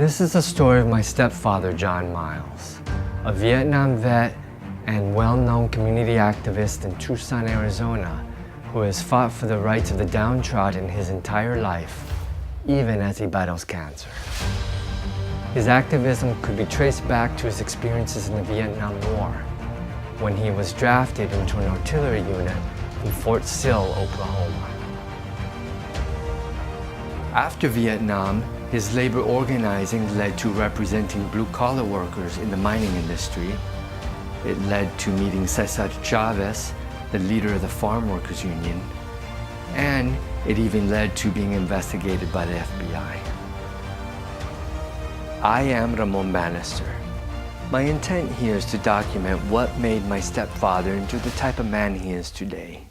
This is the story of my stepfather, Jon Miles, a Vietnam vet and well-known community activist in Tucson, Arizona, who has fought for the rights of the downtrodden his entire life, even as he battles cancer. His activism could be traced back to his experiences in the Vietnam War, when he was drafted into an artillery unit in Fort Sill, Oklahoma. After Vietnam, his labor organizing led to representing blue-collar workers in the mining industry. It led to meeting Cesar Chavez, the leader of the Farm Workers Union, and it even led to being investigated by the FBI. I am Ramon Bannister. My intent here is to document what made my stepfather into the type of man he is today.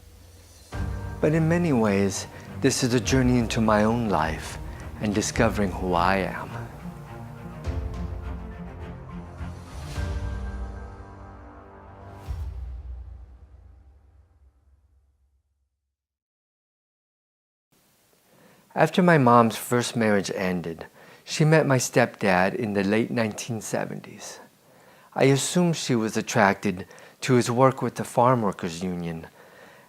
But in many ways, this is a journey into my own life and discovering who I am. After my mom's first marriage ended, she met my stepdad in the late 1970s. I assume she was attracted to his work with the Farm Workers Union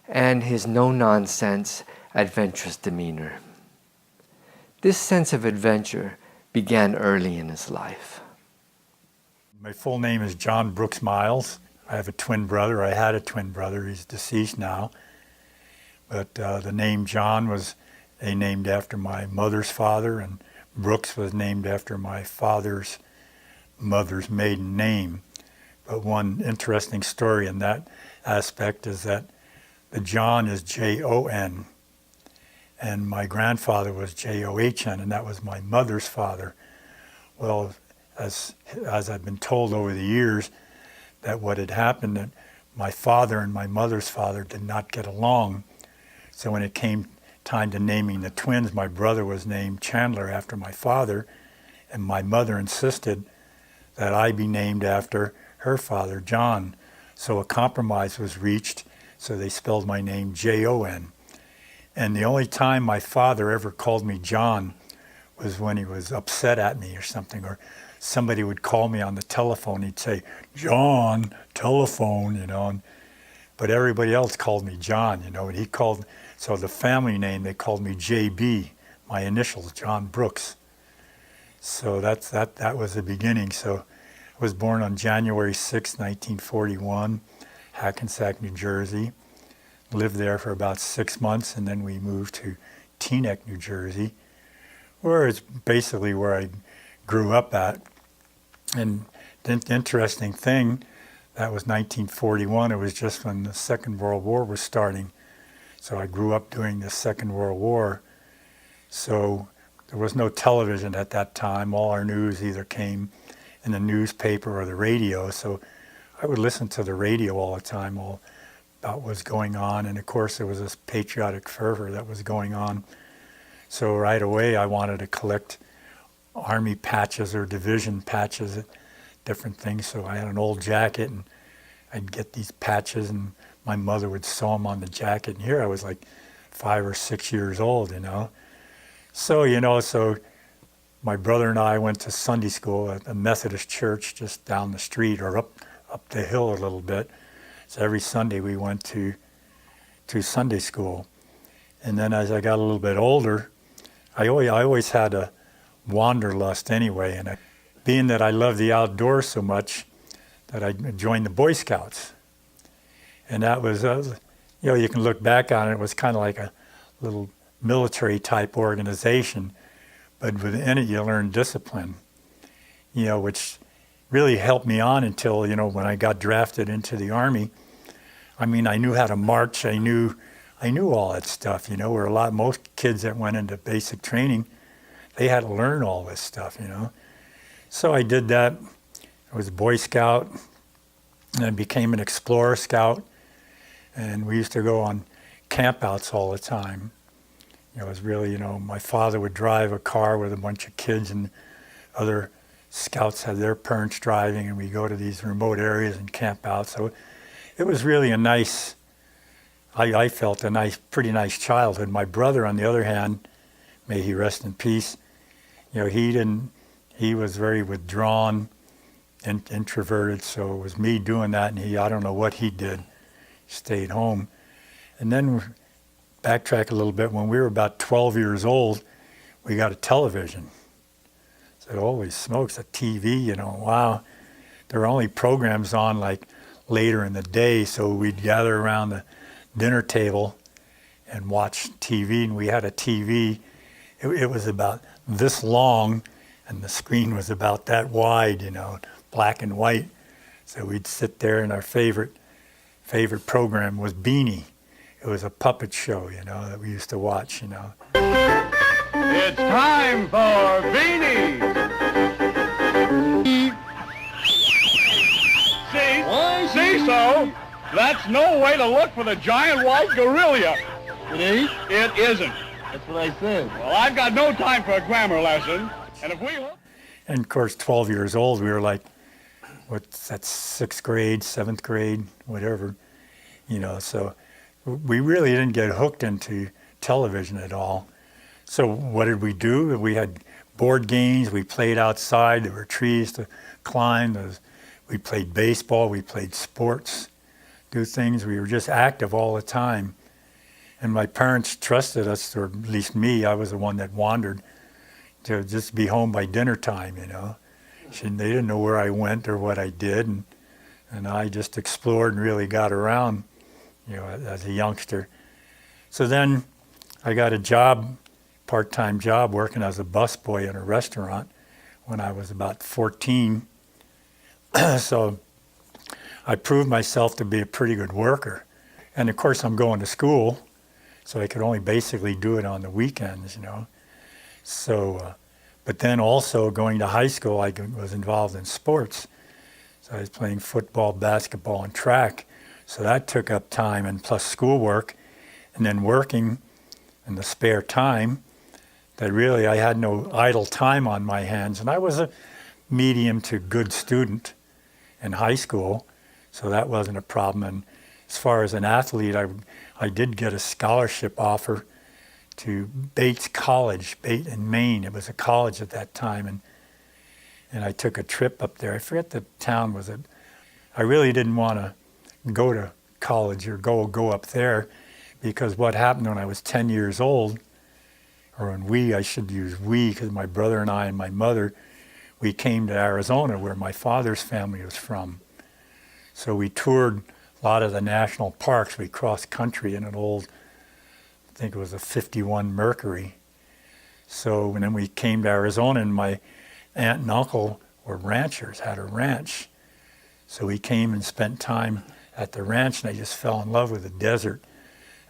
and his no-nonsense, adventurous demeanor. This sense of adventure began early in his life. My full name is Jon Brooks Miles. I have a twin brother. I had a twin brother. He's deceased now. But the name Jon was named after my mother's father, and Brooks was named after my father's mother's maiden name. But one interesting story in that aspect is that the Jon is Jon, and my grandfather was John, and that was my mother's father. Well, as I've been told over the years, that what had happened, that my father and my mother's father did not get along. So when it came time to naming the twins, my brother was named Chandler after my father, and my mother insisted that I be named after her father, John. So a compromise was reached, so they spelled my name Jon. And the only time my father ever called me John was when he was upset at me or something, or somebody would call me on the telephone. He'd say, "John, telephone," but everybody else called me John, and he called, so the family name, they called me JB, my initials, Jon Brooks. So that was the beginning. So I was born on January 6, 1941, Hackensack, New Jersey. Lived there for about 6 months, and then we moved to Teaneck, New Jersey, where it's basically where I grew up at. And the interesting thing, that was 1941. It was just when the Second World War was starting. So I grew up during the Second World War. So there was no television at that time. All our news either came in the newspaper or the radio. So I would listen to the radio all the time, all about what was going on. And of course there was this patriotic fervor that was going on. So right away I wanted to collect Army patches or division patches, different things. So I had an old jacket, and I'd get these patches, and my mother would sew them on the jacket. And here I was like 5 or 6 years old, So, so my brother and I went to Sunday school at a Methodist church just down the street, or up the hill a little bit. So every Sunday we went to Sunday school. And then as I got a little bit older, I always had a wanderlust anyway. And being that I love the outdoors so much, that I joined the Boy Scouts. And that was, you can look back on it, it was kind of like a little military type organization. But within it you learn discipline, which really helped me on until, when I got drafted into the Army. I mean, I knew how to march. I knew all that stuff, where most kids that went into basic training, they had to learn all this stuff, So I did that. I was a Boy Scout, and I became an Explorer Scout. And we used to go on campouts all the time. It was really, my father would drive a car with a bunch of kids, and other scouts had their parents driving, and we go to these remote areas and camp out. So it was really a nice, I felt pretty nice childhood. My brother, on the other hand, may he rest in peace, he didn't he was very withdrawn and introverted, so it was me doing that, and I don't know what he did, stayed home. And then backtrack a little bit, when we were about 12 years old, we got a television. Said, holy smokes, a TV, wow. There were only programs on like later in the day, so we'd gather around the dinner table and watch TV, and we had a TV. It was about this long, and the screen was about that wide, black and white. So we'd sit there, and our favorite program was Beanie. It was a puppet show, that we used to watch, It's time for Beanie! See so? That's no way to look for the giant white gorilla. It ain't? It isn't. That's what I said. Well, I've got no time for a grammar lesson, and if we... And of course, 12 years old, we were like, what's that, 6th grade, 7th grade, whatever, so we really didn't get hooked into television at all. So what did we do? We had board games, we played outside, there were trees to climb, we played baseball, we played sports, do things, we were just active all the time. And my parents trusted us, or at least me, I was the one that wandered, to just be home by dinner time, They didn't know where I went or what I did, and I just explored and really got around, as a youngster. So then I got a job, part-time job, working as a busboy in a restaurant when I was about 14. So I proved myself to be a pretty good worker. And of course I'm going to school, so I could only basically do it on the weekends, So, but then also going to high school, I was involved in sports. So I was playing football, basketball, and track. So that took up time, and plus schoolwork, and then working in the spare time, that really I had no idle time on my hands. And I was a medium to good student in high school, so that wasn't a problem. And as far as an athlete, I did get a scholarship offer to Bates College, in Maine. It was a college at that time, and I took a trip up there. I forget the town was it. I really didn't want to go to college or go up there, because what happened when I was 10 years old, or when I should use we, because my brother and I and my mother, we came to Arizona, where my father's family was from. So we toured a lot of the national parks. We crossed country in an old, I think it was a 51 Mercury. So and then we came to Arizona, and my aunt and uncle were ranchers, had a ranch. So we came and spent time at the ranch, and I just fell in love with the desert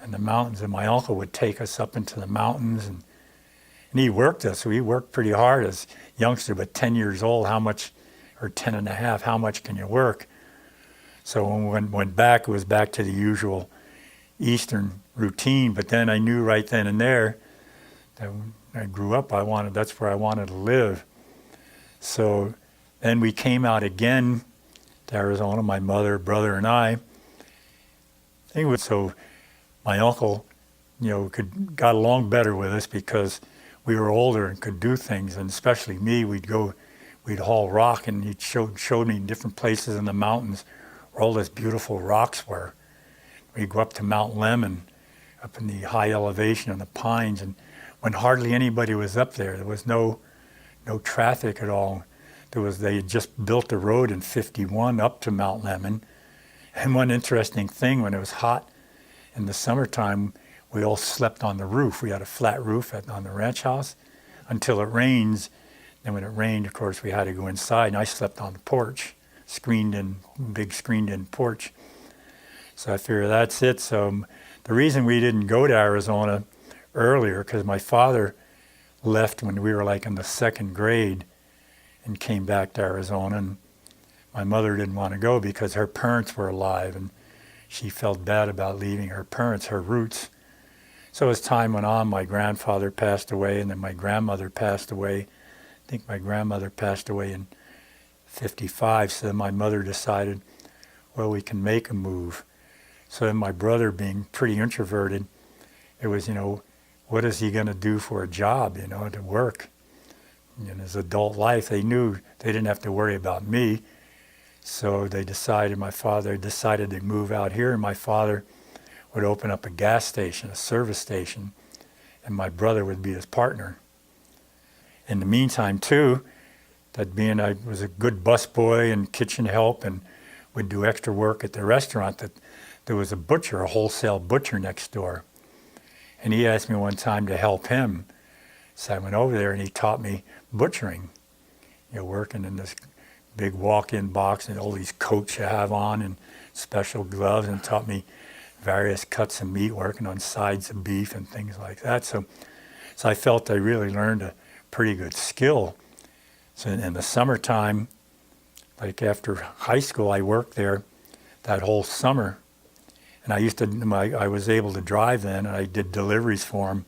and the mountains. And my uncle would take us up into the mountains, and he worked us. We worked pretty hard as youngster, but 10 years old, how much, or 10 and a half, how much can you work? So when we went back, it was back to the usual Eastern routine. But then I knew right then and there that when I grew up, that's where I wanted to live. So then we came out again to Arizona, my mother, brother, and I. So my uncle, got along better with us because we were older and could do things, and especially me, we'd haul rock, and he showed me different places in the mountains where all those beautiful rocks were. We'd go up to Mount Lemmon, up in the high elevation and the pines, and when hardly anybody was up there, there was no traffic at all. They had just built the road in 51 up to Mount Lemmon. And one interesting thing, when it was hot in the summertime, we all slept on the roof. We had a flat roof on the ranch house until it rains. Then when it rained, of course, we had to go inside, and I slept on the porch, big screened-in porch. So I figured that's it. So the reason we didn't go to Arizona earlier, because my father left when we were like in the 2nd grade and came back to Arizona, and my mother didn't want to go because her parents were alive, and she felt bad about leaving her parents, her roots. So as time went on, my grandfather passed away, and then my grandmother passed away. I think my grandmother passed away in 55, so then my mother decided, well, we can make a move. So then my brother, being pretty introverted, it was, what is he going to do for a job, to work? in his adult life, they knew they didn't have to worry about me. So my father decided to move out here, and my father would open up a gas station, a service station, and my brother would be his partner. In the meantime, too, that being I was a good busboy and kitchen help and would do extra work at the restaurant, that there was a butcher, a wholesale butcher next door. And he asked me one time to help him. So I went over there and he taught me butchering, working in this big walk-in box and all these coats you have on and special gloves, and taught me various cuts of meat, working on sides of beef and things like that. So I felt I really learned a pretty good skill. So in the summertime, like after high school, I worked there that whole summer. And I was able to drive then, and I did deliveries for him.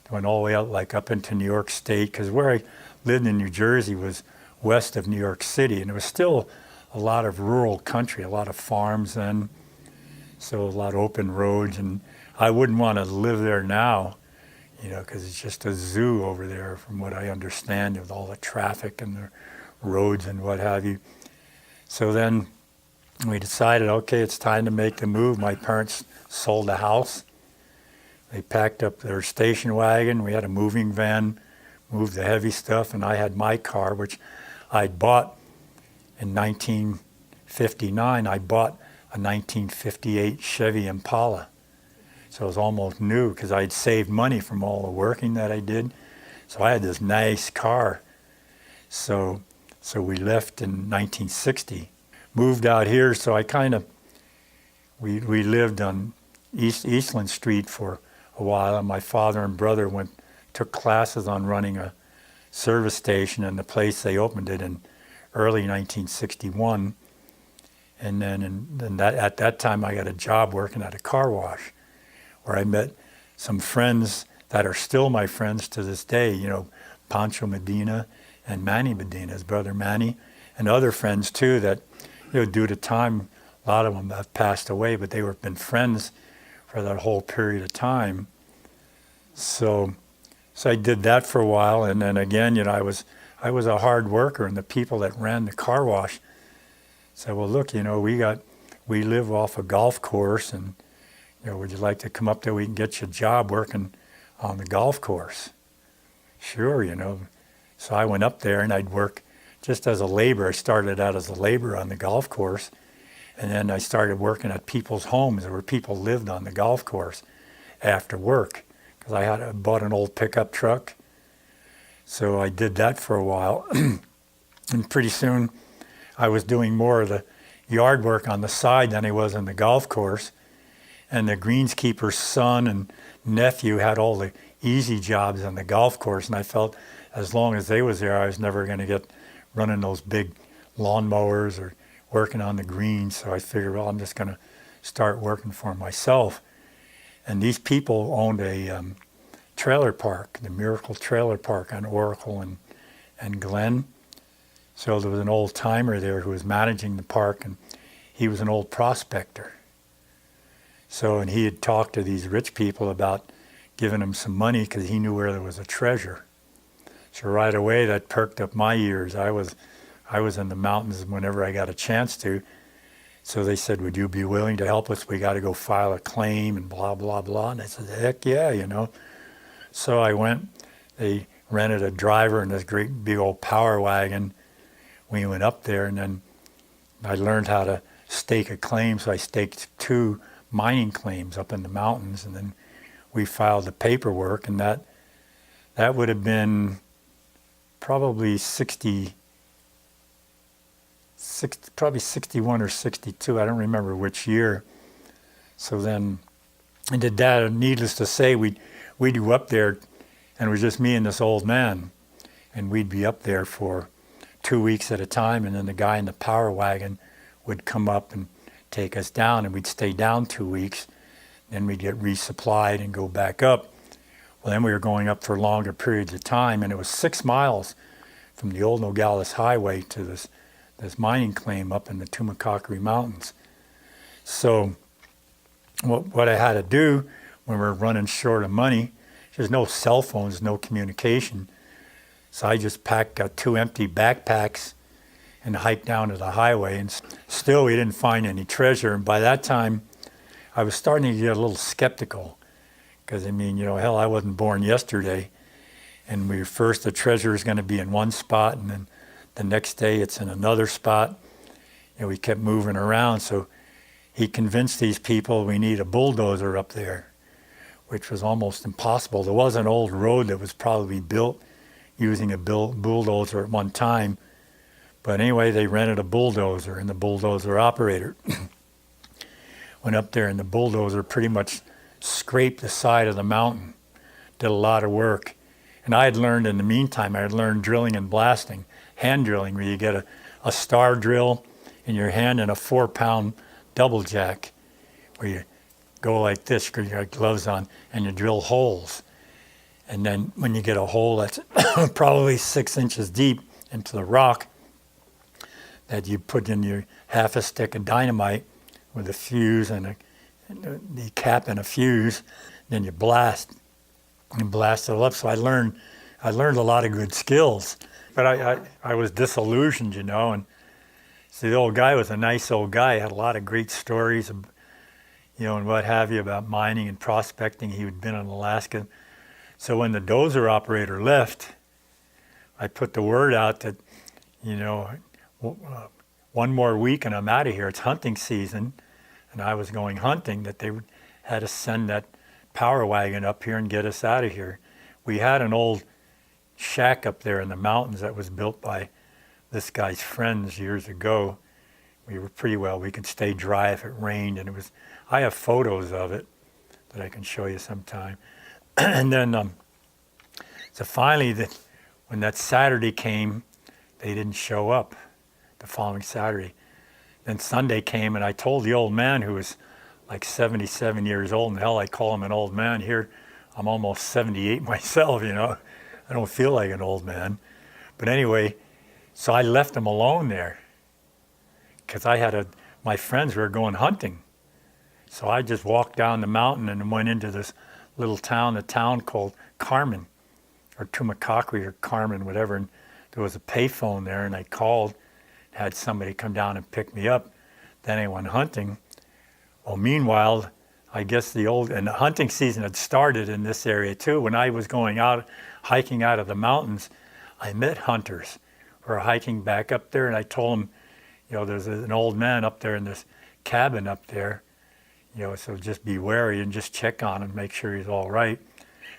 I went all the way out, like up into New York State, because where I lived in New Jersey was west of New York City, and there was still a lot of rural country, a lot of farms then, so a lot of open roads, and I wouldn't want to live there now, because it's just a zoo over there from what I understand, with all the traffic and the roads and what have you. So then we decided, okay, it's time to make the move. My parents sold the house. They packed up their station wagon. We had a moving van, moved the heavy stuff, and I had my car, which I'd bought in 1959. I bought a 1958 Chevy Impala. So it was almost new because I'd saved money from all the working that I did. So I had this nice car. So we left in 1960. Moved out here, so we lived on Eastland Street for a while, and my father and brother took classes on running a service station, and the place they opened it in early 1961. And then at that time I got a job working at a car wash, where I met some friends that are still my friends to this day, Pancho Medina and Manny Medina, his brother Manny, and other friends too that, due to time, a lot of them have passed away, but they were been friends for that whole period of time. So I did that for a while, and then again, I was a hard worker, and the people that ran the car wash said, well, look, we live off a golf course, and would you like to come up there? We can get you a job working on the golf course. Sure, So I went up there and I'd work just as a laborer. I started out as a laborer on the golf course, and then I started working at people's homes where people lived on the golf course after work, because I bought an old pickup truck. So I did that for a while, and pretty soon I was doing more of the yard work on the side than I was on the golf course. And the greenskeeper's son and nephew had all the easy jobs on the golf course, and I felt as long as they was there, I was never going to get running those big lawnmowers or working on the greens. So I figured, well, I'm just going to start working for myself. And these people owned a trailer park, the Miracle Trailer Park on Oracle and Glen. So there was an old timer there who was managing the park, and he was an old prospector. So, and he had talked to these rich people about giving them some money because he knew where there was a treasure. So right away that perked up my ears. I was in the mountains whenever I got a chance to. So they said, would you be willing to help us? We got to go file a claim and blah, blah, blah. And I said, heck yeah, So I went. They rented a driver in this great big old power wagon. We went up there, and then I learned how to stake a claim. So I staked 2 mining claims up in the mountains, and then we filed the paperwork, and that would have been probably 61 or 62. I don't remember which year. So then I did that, and needless to say, we'd go up there, and it was just me and this old man, and we'd be up there for 2 weeks at a time, and then the guy in the power wagon would come up and take us down, and we'd stay down 2 weeks. Then we'd get resupplied and go back up. Well, then we were going up for longer periods of time, and it was 6 miles from the old Nogales Highway to this mining claim up in the Tumacacori Mountains. So what I had to do when we were running short of money, there's no cell phones, no communication. So I just got 2 empty backpacks and hiked down to the highway, and still we didn't find any treasure. And by that time, I was starting to get a little skeptical, because I mean, hell, I wasn't born yesterday. And the treasure is going to be in one spot, and then the next day it's in another spot. And we kept moving around. So he convinced these people we need a bulldozer up there, which was almost impossible. There was an old road that was probably built using a bulldozer at one time. But anyway, they rented a bulldozer, and the bulldozer operator went up there, and the bulldozer pretty much scraped the side of the mountain, did a lot of work. And I had learned in the meantime, I had learned drilling and blasting, hand drilling, where you get a star drill in your hand and a 4-pound double jack, where you go like this, because you got gloves on, and you drill holes. And then when you get a hole that's probably 6 inches deep into the rock, that you put in your half a stick of dynamite with a fuse and the cap and a fuse, then you blast and blast it up. So I learned a lot of good skills, but I was disillusioned, and so the old guy was a nice old guy. He had a lot of great stories, and what have you, about mining and prospecting. He had been in Alaska. So when the dozer operator left, I put the word out that, one more week and I'm out of here. It's hunting season, and I was going hunting, that they had to send that power wagon up here and get us out of here. We had an old shack up there in the mountains that was built by this guy's friends years ago. We were pretty well, we could stay dry if it rained, and I have photos of it that I can show you sometime. And then, so finally, when that Saturday came, they didn't show up the following Saturday. Then Sunday came, and I told the old man, who was like 77 years old, and hell, I call him an old man. Here, I'm almost 78 myself, I don't feel like an old man. But anyway, so I left him alone there, because my friends were going hunting. So I just walked down the mountain and went into this little town, a town called Carmen, or Tumacacri, or Carmen, whatever. And there was a payphone there, and I called, had somebody come down and pick me up. Then I went hunting. Well, meanwhile, I guess the hunting season had started in this area too. When I was going out, hiking out of the mountains, I met hunters who were hiking back up there, and I told them, there's an old man up there in this cabin up there, so just be wary and just check on him, make sure he's all right.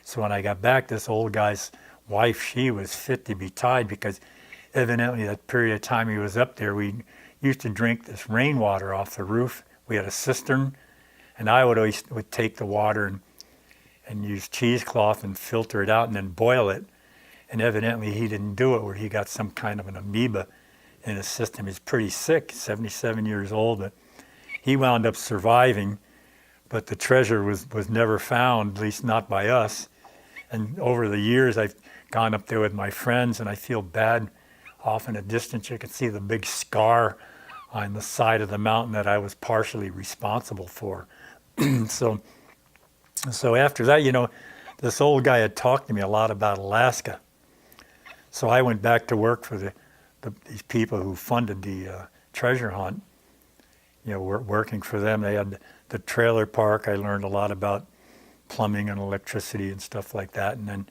So when I got back, this old guy's wife, she was fit to be tied, because evidently that period of time he was up there, we used to drink this rainwater off the roof. We had a cistern, and I would always take the water and use cheesecloth and filter it out and then boil it. And evidently he didn't do it, where he got some kind of an amoeba in his system. He's pretty sick, 77 years old, but he wound up surviving. But the treasure was never found, at least not by us. And over the years, I've gone up there with my friends, and I feel bad. Off in a distance, you can see the big scar on the side of the mountain that I was partially responsible for. So after that, this old guy had talked to me a lot about Alaska. So I went back to work for these people who funded the treasure hunt. Working for them. They had the trailer park. I learned a lot about plumbing and electricity and stuff like that. And then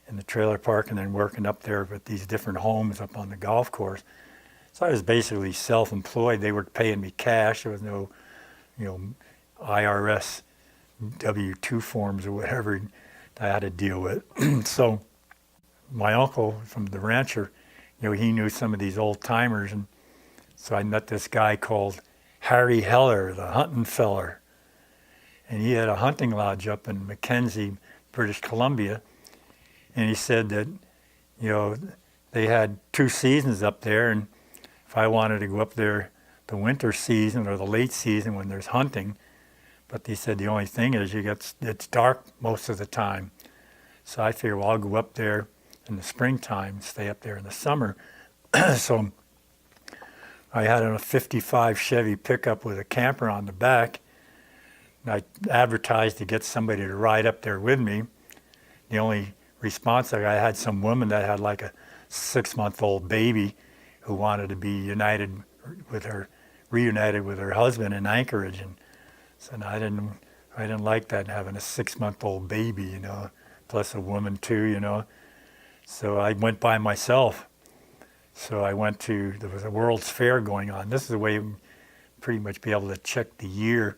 in the trailer park, and then working up there with these different homes up on the golf course. So I was basically self-employed. They were paying me cash. There was no, IRS W-2 forms or whatever I had to deal with. So my uncle from the rancher, he knew some of these old timers, and so I met this guy called Harry Heller, the hunting feller. And he had a hunting lodge up in Mackenzie, British Columbia. And he said that, they had 2 seasons up there, and if I wanted to go up there the winter season or the late season when there's hunting, but he said the only thing is it's dark most of the time. So I figured, well, I'll go up there in the springtime, stay up there in the summer. So I had a 55 Chevy pickup with a camper on the back. And I advertised to get somebody to ride up there with me. The only response. Like I had some woman that had like a 6-month-old baby who wanted to be reunited with her husband in Anchorage, and so I didn't like that, having a 6-month-old baby, you know, plus a woman too, you know. So I went by myself. So I went to, there was a World's Fair going on. This is the way you pretty much be able to check the year.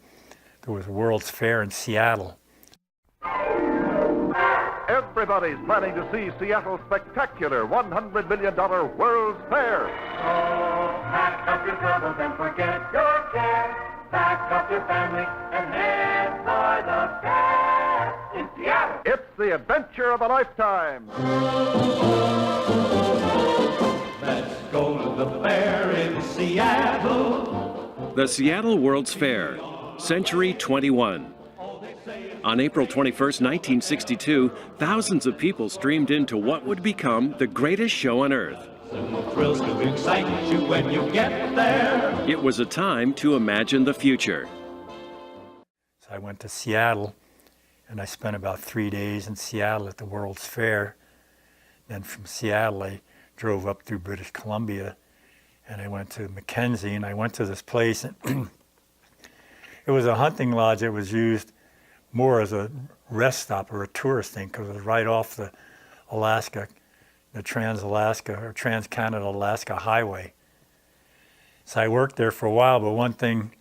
There was a World's Fair in Seattle. Everybody's planning to see Seattle's spectacular $100 million World's Fair. Oh, pack up your troubles and forget your cares. Pack up your family and head for the fair in Seattle. It's the adventure of a lifetime. Let's go to the fair in Seattle. The Seattle World's Fair, Century 21. On April 21st, 1962, thousands of people streamed into what would become the greatest show on Earth. Thrills to excite you when you get there. It was a time to imagine the future. So I went to Seattle, and I spent about 3 days in Seattle at the World's Fair. Then from Seattle, I drove up through British Columbia, and I went to Mackenzie, and I went to this place. And it was a hunting lodge that was used more as a rest stop or a tourist thing, because it was right off the Alaska, the Trans-Alaska or Trans-Canada-Alaska Highway. So I worked there for a while, but one thing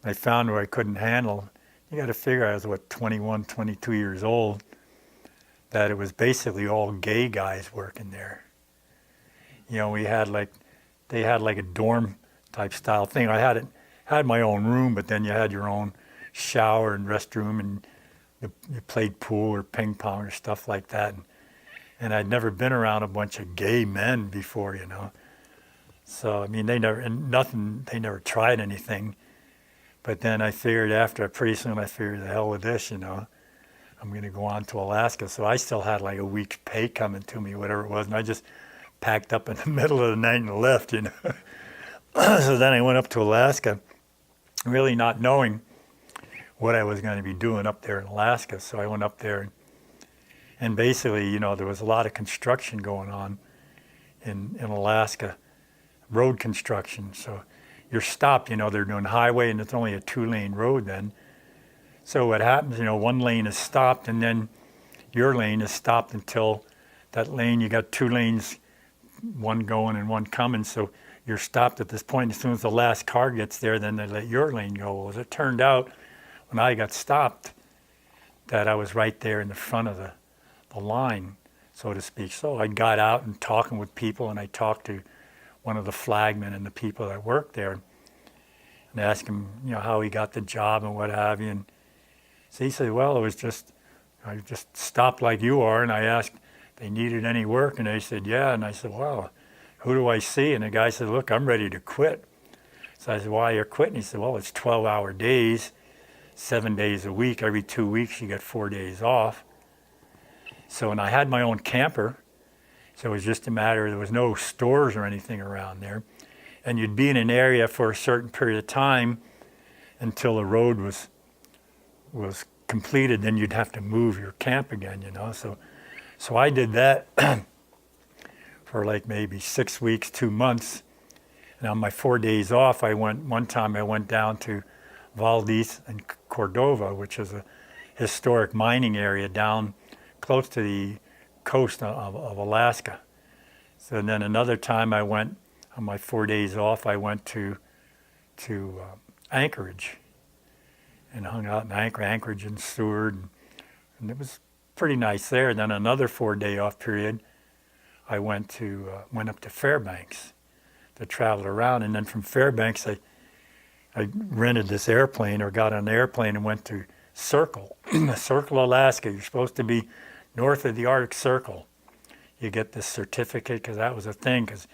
I found where I couldn't handle, you got to figure I was, 21, 22 years old, that it was basically all gay guys working there. You know, they had like a dorm type style thing. I had my own room, but then you had your own shower and restroom, and you played pool or ping pong or stuff like that. And I'd never been around a bunch of gay men before, you know. So I mean, they never tried anything. But then I figured pretty soon I figured, the hell with this, you know. I'm going to go on to Alaska. So I still had like a week's pay coming to me, whatever it was, and I just packed up in the middle of the night and left, you know. So then I went up to Alaska, really not knowing what I was going to be doing up there in Alaska. So I went up there, and basically, you know, there was a lot of construction going on in Alaska, road construction. So you're stopped, you know, they're doing highway, and it's only a 2-lane road then. So what happens, you know, one lane is stopped, and then your lane is stopped until that lane, you got 2 lanes, one going and one coming. So you're stopped at this point. As soon as the last car gets there, then they let your lane go. Well, as it turned out, when I got stopped, that I was right there in the front of the line, so to speak. So I got out and talking with people, and I talked to one of the flagmen and the people that worked there, and asked him, you know, how he got the job and what have you. And so he said, well, I just stopped like you are, and I asked if they needed any work, and they said, yeah. And I said, well, who do I see? And the guy said, look, I'm ready to quit. So I said, why you're quitting? He said, well, it's 12-hour days, 7 days a week. Every 2 weeks you get 4 days off. So, and I had my own camper, so it was just a matter, there was no stores or anything around there. And you'd be in an area for a certain period of time until the road was completed, then you'd have to move your camp again, you know. So I did that for like maybe 6 weeks, 2 months. And on my 4 days off, one time I went down to Valdez and Cordova, which is a historic mining area down close to the coast of Alaska. So then another time I went, on my 4 days off, I went to Anchorage and hung out in Anchorage and Seward, and it was pretty nice there. Then another 4-day off period, I went up to Fairbanks to travel around, and then from Fairbanks I rented this airplane, or got on an airplane and went to Circle, Circle, Alaska. You're supposed to be north of the Arctic Circle. You get this certificate, because that was a thing, because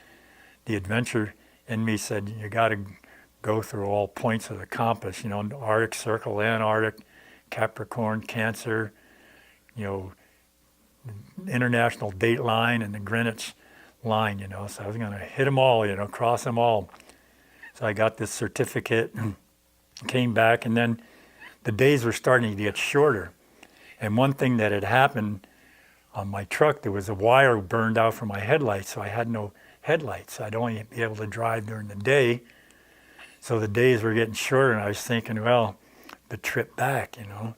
the adventure in me said you got to go through all points of the compass, you know, Arctic Circle, Antarctic, Capricorn, Cancer, you know, International Date Line and the Greenwich Line, you know. So I was going to hit them all, you know, cross them all. So I got this certificate, came back, and then the days were starting to get shorter. And one thing that had happened on my truck, there was a wire burned out from my headlights, so I had no headlights. I'd only be able to drive during the day. So the days were getting shorter, and I was thinking, well, the trip back, you know,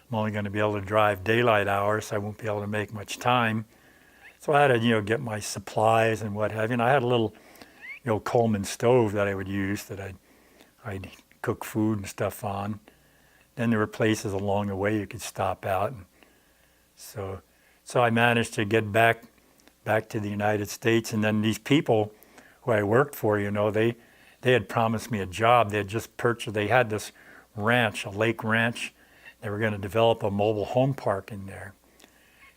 I'm only going to be able to drive daylight hours, so I won't be able to make much time. So I had to, you know, get my supplies and what have you. And I had a little, you know, Coleman stove that I would use that I'd cook food and stuff on. Then there were places along the way you could stop out. And so I managed to get back to the United States. And then these people who I worked for, you know, they had promised me a job. They had just purchased, they had this ranch, a lake ranch. They were going to develop a mobile home park in there.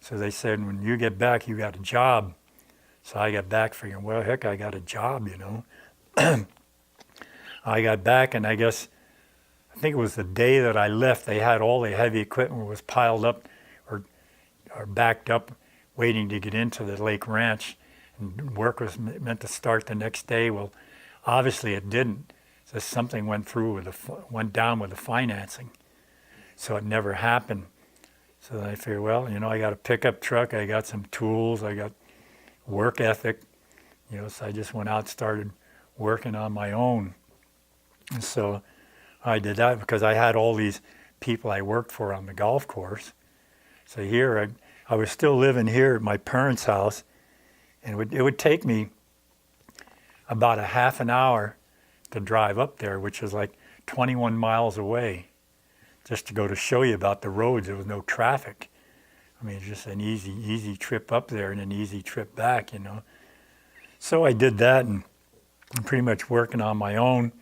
So they said, when you get back, you got a job. So I got back figuring, well, heck, I got a job, you know. I got back, and I guess, I think it was the day that I left, they had all the heavy equipment was piled up or backed up, waiting to get into the lake ranch. And work was meant to start the next day. Well, obviously it didn't. So something went down with the financing. So it never happened. So then I figured, well, you know, I got a pickup truck, I got some tools, I got work ethic, you know, so I just went out and started working on my own. And so I did that because I had all these people I worked for on the golf course. So here, I was still living here at my parents' house, and it would take me about a half an hour to drive up there, which is like 21 miles away, just to go to show you about the roads. There was no traffic. I mean, just an easy trip up there and an easy trip back, you know. So I did that, and I'm pretty much working on my own.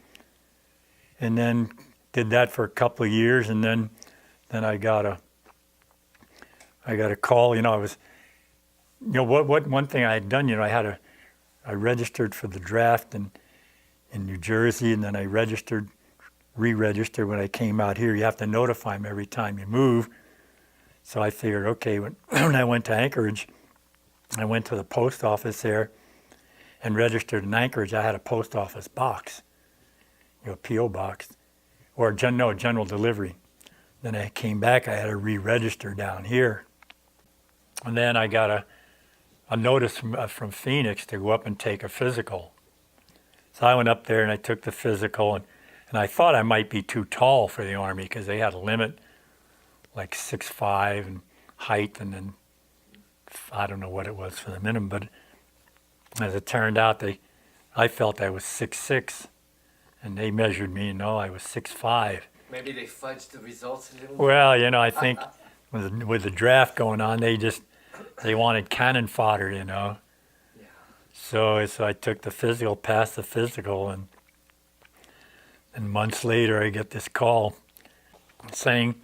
And then did that for a couple of years, and then I got a call. You know, I was, you know, what one thing I had done. You know, I registered for the draft in New Jersey, and then I re-registered when I came out here. You have to notify them every time you move. So I figured, okay, when I went to Anchorage, I went to the post office there and registered in Anchorage. I had a post office box, you know, P.O. box, or general delivery. Then I came back, I had to re-register down here. And then I got a notice from Phoenix to go up and take a physical. So I went up there and I took the physical, and I thought I might be too tall for the Army because they had a limit, like 6'5" in height, and then I don't know what it was for the minimum, but as it turned out, I felt I was 6'6", and they measured me, and no, I was 6'5". Maybe they fudged the results a little. Well, you know, I think with the draft going on, they wanted cannon fodder, you know. Yeah. So I took the physical, passed the physical, and months later I get this call saying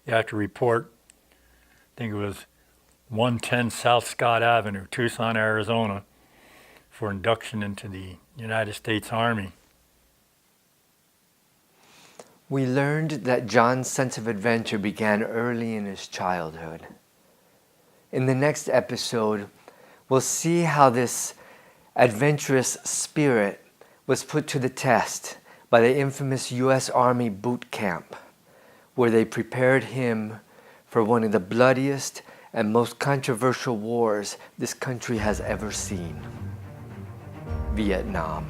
you have to report, I think it was 110 South Scott Avenue, Tucson, Arizona, for induction into the United States Army. We learned that Jon's sense of adventure began early in his childhood. In the next episode, we'll see how this adventurous spirit was put to the test by the infamous U.S. Army boot camp, where they prepared him for one of the bloodiest and most controversial wars this country has ever seen: Vietnam.